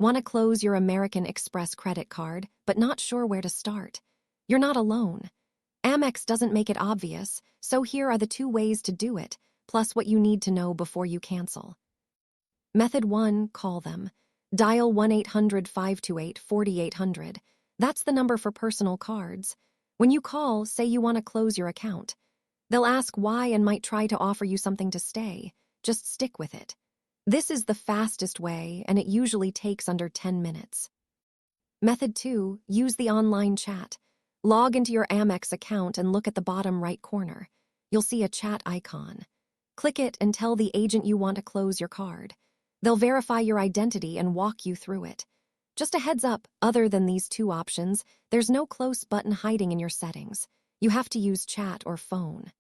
Want to close your American Express credit card, but not sure where to start? You're not alone. Amex doesn't make it obvious, so here are the 2 ways to do it, plus what you need to know before you cancel. Method 1, call them. Dial 1-800-528-4800. That's the number for personal cards. When you call, say you want to close your account. They'll ask why and might try to offer you something to stay. Just stick with it. This is the fastest way, and it usually takes under 10 minutes. Method 2, use the online chat. Log into your Amex account and look at the bottom right corner. You'll see a chat icon. Click it and tell the agent you want to close your card. They'll verify your identity and walk you through it. Just a heads up, other than these 2 options, there's no close button hiding in your settings. You have to use chat or phone.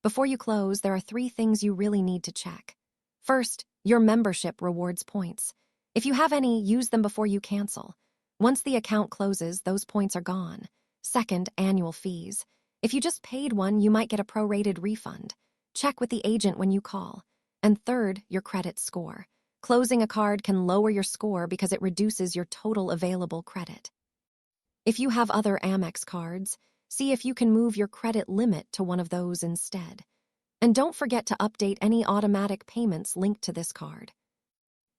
Before you close, there are 3 things you really need to check. First, your membership rewards points. If you have any, use them before you cancel. Once the account closes, those points are gone. Second, annual fees. If you just paid one, you might get a prorated refund. Check with the agent when you call. And third, your credit score. Closing a card can lower your score because it reduces your total available credit. If you have other Amex cards, see if you can move your credit limit to one of those instead. And don't forget to update any automatic payments linked to this card.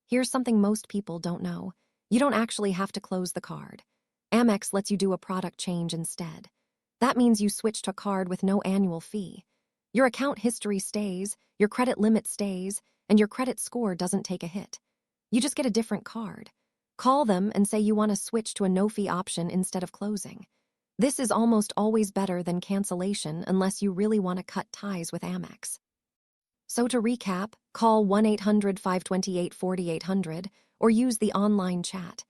Here's something most people don't know. You don't actually have to close the card. Amex lets you do a product change instead. That means you switch to a card with no annual fee. Your account history stays, your credit limit stays, and your credit score doesn't take a hit. You just get a different card. Call them and say you want to switch to a no-fee option instead of closing. This is almost always better than cancellation unless you really want to cut ties with Amex. So to recap, call 1-800-528-4800 or use the online chat.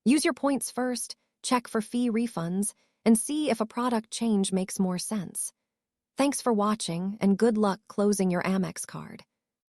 Use your points first, check for fee refunds, and see if a product change makes more sense. Thanks for watching, and good luck closing your Amex card.